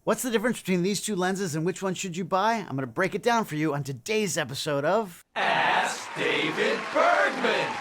What's the difference between these two lenses and which one should you buy? I'm going to break it down for you on today's episode of Ask David Bergman.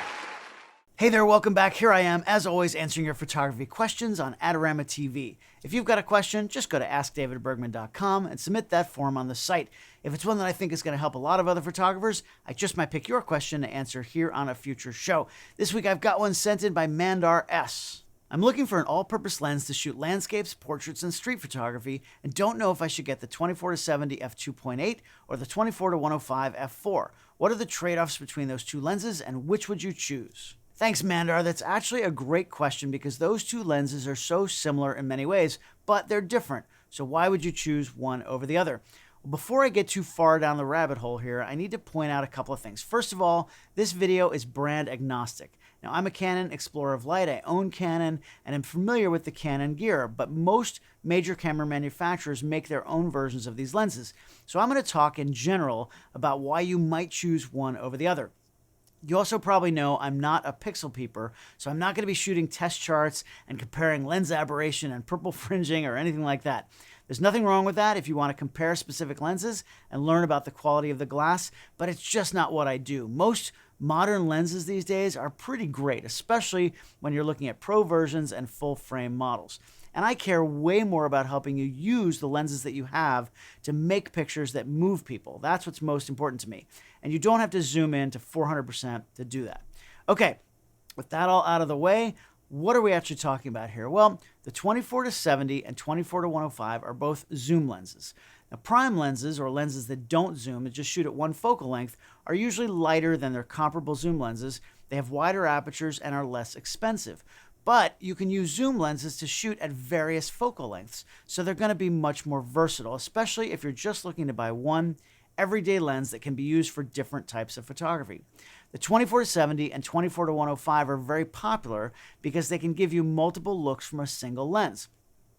Hey there, welcome back. Here I am, as always, answering your photography questions on Adorama TV. If you've got a question, just go to askdavidbergman.com and submit that form on the site. If it's one that I think is going to help a lot of other photographers, I just might pick your question to answer here on a future show. This week I've got one sent in by Mandar S. I'm looking for an all-purpose lens to shoot landscapes, portraits, and street photography, and don't know if I should get the 24-70 f2.8 or the 24-105 f4. What are the trade-offs between those two lenses, and which would you choose? Thanks, Mandar. That's actually a great question because those two lenses are so similar in many ways, but they're different. So why would you choose one over the other? Well, before I get too far down the rabbit hole here, I need to point out a couple of things. First of all, this video is brand agnostic. Now, I'm a Canon Explorer of Light. I own Canon, and I'm familiar with the Canon gear, but most major camera manufacturers make their own versions of these lenses. So I'm going to talk in general about why you might choose one over the other. You also probably know I'm not a pixel peeper, so I'm not going to be shooting test charts and comparing lens aberration and purple fringing or anything like that. There's nothing wrong with that if you want to compare specific lenses and learn about the quality of the glass, but it's just not what I do. Most modern lenses these days are pretty great, especially when you're looking at pro versions and full frame models. And I care way more about helping you use the lenses that you have to make pictures that move people. That's what's most important to me. And you don't have to zoom in to 400% to do that. Okay, with that all out of the way, what are we actually talking about here? Well, the 24-70 and 24-105 are both zoom lenses. Now, prime lenses, or lenses that don't zoom and just shoot at one focal length, are usually lighter than their comparable zoom lenses. They have wider apertures and are less expensive. But you can use zoom lenses to shoot at various focal lengths, so they're going to be much more versatile, especially if you're just looking to buy one everyday lens that can be used for different types of photography. The 24-70 and 24-105 are very popular because they can give you multiple looks from a single lens.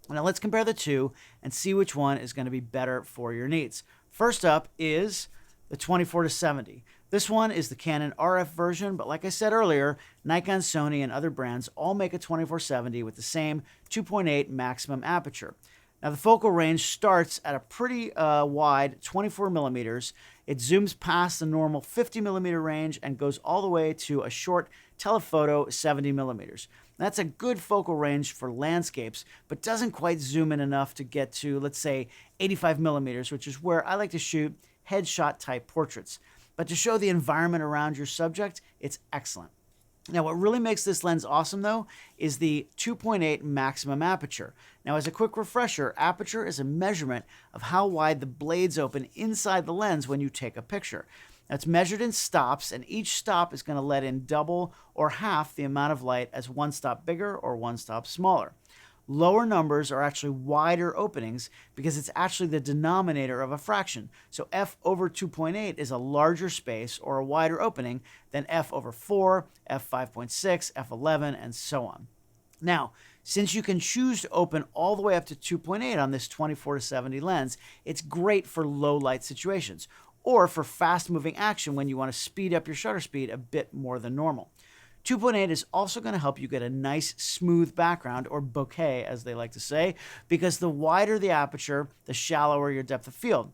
Now let's compare the two and see which one is going to be better for your needs. First up is the 24-70. This one is the Canon RF version, but like I said earlier, Nikon, Sony, and other brands all make a 24-70 with the same 2.8 maximum aperture. Now, the focal range starts at a pretty wide 24 millimeters. It zooms past the normal 50 millimeter range and goes all the way to a short telephoto 70 millimeters. That's a good focal range for landscapes, but doesn't quite zoom in enough to get to, let's say, 85 millimeters, which is where I like to shoot headshot type portraits. But to show the environment around your subject, it's excellent. Now, what really makes this lens awesome, though, is the 2.8 maximum aperture. Now, as a quick refresher, aperture is a measurement of how wide the blades open inside the lens when you take a picture. Now, it's measured in stops, and each stop is going to let in double or half the amount of light as one stop bigger or one stop smaller. Lower numbers are actually wider openings because it's actually the denominator of a fraction. So f over 2.8 is a larger space or a wider opening than f over 4, f 5.6, f 11, and so on. Now, since you can choose to open all the way up to 2.8 on this 24-70 lens, it's great for low light situations or for fast moving action when you want to speed up your shutter speed a bit more than normal. 2.8 is also going to help you get a nice smooth background, or bokeh as they like to say, because the wider the aperture, the shallower your depth of field.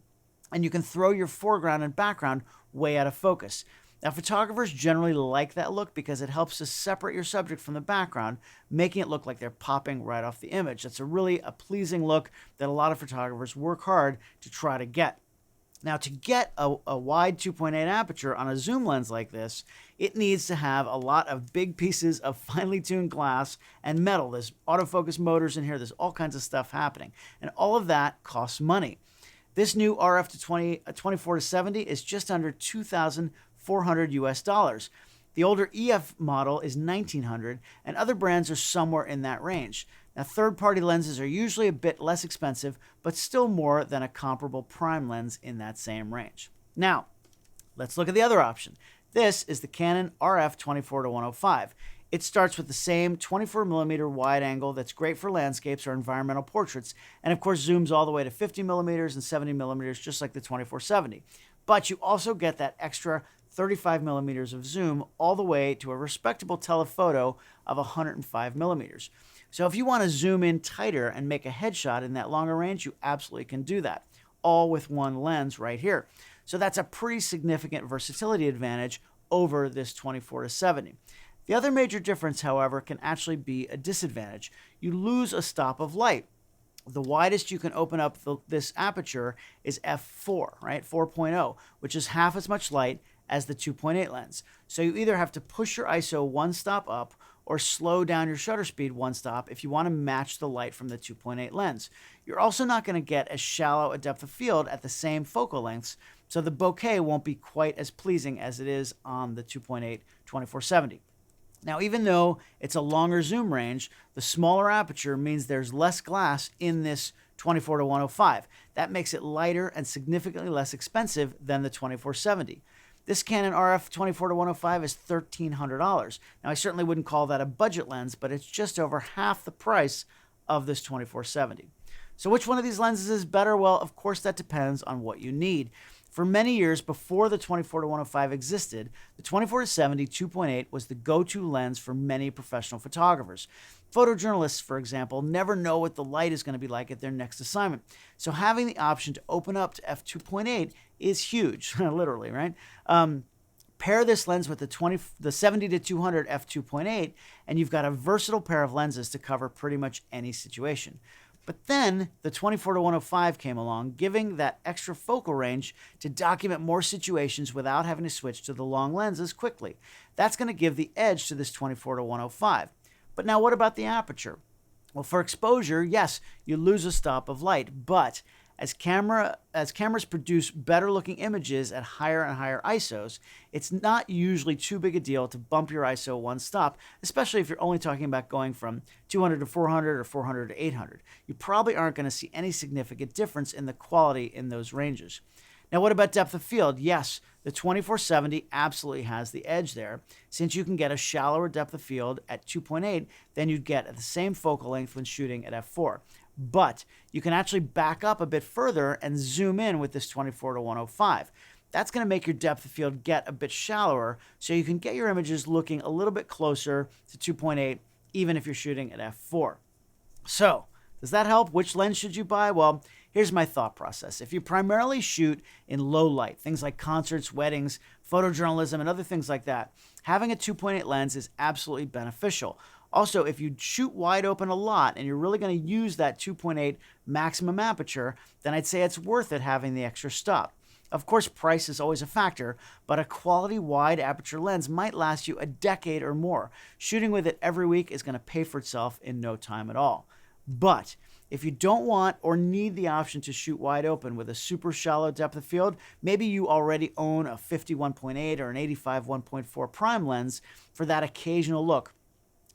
And you can throw your foreground and background way out of focus. Now, photographers generally like that look because it helps to separate your subject from the background, making it look like they're popping right off the image. That's a pleasing look that a lot of photographers work hard to try to get. Now, to get a wide 2.8 aperture on a zoom lens like this, it needs to have a lot of big pieces of finely tuned glass and metal. There's autofocus motors in here. There's all kinds of stuff happening. And all of that costs money. This new RF to 24-70 is just under $2,400 US. The older EF model is $1,900, and other brands are somewhere in that range. Now, third-party lenses are usually a bit less expensive, but still more than a comparable prime lens in that same range. Now, let's look at the other option. This is the Canon RF 24-105. It starts with the same 24mm wide angle that's great for landscapes or environmental portraits, and of course zooms all the way to 50mm and 70mm, just like the 24-70. But you also get that extra 35mm of zoom all the way to a respectable telephoto of 105mm. So if you want to zoom in tighter and make a headshot in that longer range, you absolutely can do that, all with one lens right here. So that's a pretty significant versatility advantage over this 24-70. The other major difference, however, can actually be a disadvantage. You lose a stop of light. The widest you can open up this aperture is f4, right? 4.0, which is half as much light as the 2.8 lens. So you either have to push your ISO one stop up or slow down your shutter speed one stop if you want to match the light from the 2.8 lens. You're also not going to get as shallow a depth of field at the same focal lengths, so the bokeh won't be quite as pleasing as it is on the 2.8 24-70. Now, even though it's a longer zoom range, the smaller aperture means there's less glass in this 24-105. That makes it lighter and significantly less expensive than the 24-70. This Canon RF 24-105 is $1,300. Now, I certainly wouldn't call that a budget lens, but it's just over half the price of this 24-70. So which one of these lenses is better? Well, of course, that depends on what you need. For many years before the 24-105 existed, the 24-70 2.8 was the go-to lens for many professional photographers. Photojournalists, for example, never know what the light is going to be like at their next assignment. So having the option to open up to f2.8 is huge, literally, right? Pair this lens with the 70-200 f2.8, and you've got a versatile pair of lenses to cover pretty much any situation. But then the 24-105 came along, giving that extra focal range to document more situations without having to switch to the long lenses quickly. That's going to give the edge to this 24-105. But now what about the aperture? Well, for exposure, yes, you lose a stop of light, but as cameras produce better looking images at higher and higher ISOs, it's not usually too big a deal to bump your ISO one stop, especially if you're only talking about going from 200 to 400 or 400 to 800. You probably aren't going to see any significant difference in the quality in those ranges. Now, what about depth of field? Yes, the 24-70 absolutely has the edge there, since you can get a shallower depth of field at 2.8 than you'd get at the same focal length when shooting at f4. But you can actually back up a bit further and zoom in with this 24-105. That's going to make your depth of field get a bit shallower, so you can get your images looking a little bit closer to 2.8, even if you're shooting at f4. So, does that help? Which lens should you buy? Well, here's my thought process. If you primarily shoot in low light, things like concerts, weddings, photojournalism, and other things like that, having a 2.8 lens is absolutely beneficial. Also, if you shoot wide open a lot and you're really going to use that 2.8 maximum aperture, then I'd say it's worth it having the extra stop. Of course, price is always a factor, but a quality wide aperture lens might last you a decade or more. Shooting with it every week is going to pay for itself in no time at all. But if you don't want or need the option to shoot wide open with a super shallow depth of field, maybe you already own a 50-1.8 or an 85-1.4 prime lens for that occasional look.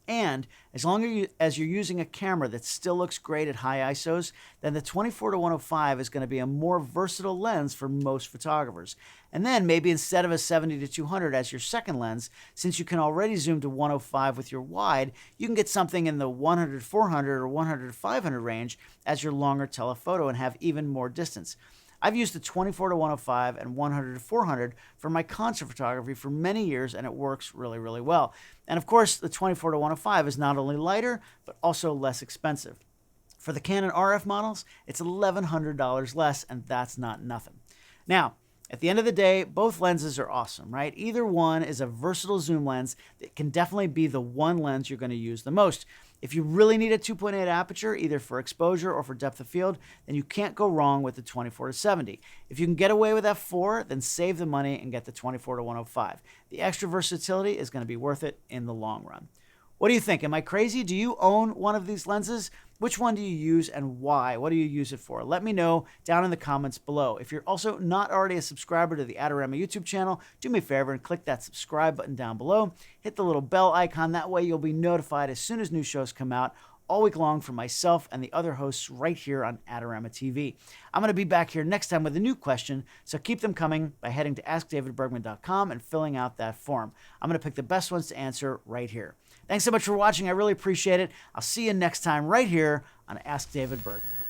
And as long as you're using a camera that still looks great at high ISOs, then the 24-105 is going to be a more versatile lens for most photographers. And then maybe instead of a 70-200 as your second lens, since you can already zoom to 105 with your wide, you can get something in the 100-400 or 100-500 range as your longer telephoto and have even more distance. I've used the 24-105 and 100-400 for my concert photography for many years, and it works really, really well. And of course, the 24-105 is not only lighter, but also less expensive. For the Canon RF models, it's $1,100 less, and that's not nothing. Now, at the end of the day, both lenses are awesome, right? Either one is a versatile zoom lens that can definitely be the one lens you're going to use the most. If you really need a 2.8 aperture, either for exposure or for depth of field, then you can't go wrong with the 24-70. If you can get away with f4, then save the money and get the 24-105. The extra versatility is going to be worth it in the long run. What do you think? Am I crazy? Do you own one of these lenses? Which one do you use and why? What do you use it for? Let me know down in the comments below. If you're also not already a subscriber to the Adorama YouTube channel, do me a favor and click that subscribe button down below. Hit the little bell icon. That way you'll be notified as soon as new shows come out all week long from myself and the other hosts right here on Adorama TV. I'm going to be back here next time with a new question, so keep them coming by heading to askdavidbergman.com and filling out that form. I'm going to pick the best ones to answer right here. Thanks so much for watching. I really appreciate it. I'll see you next time right here on Ask David Bergman.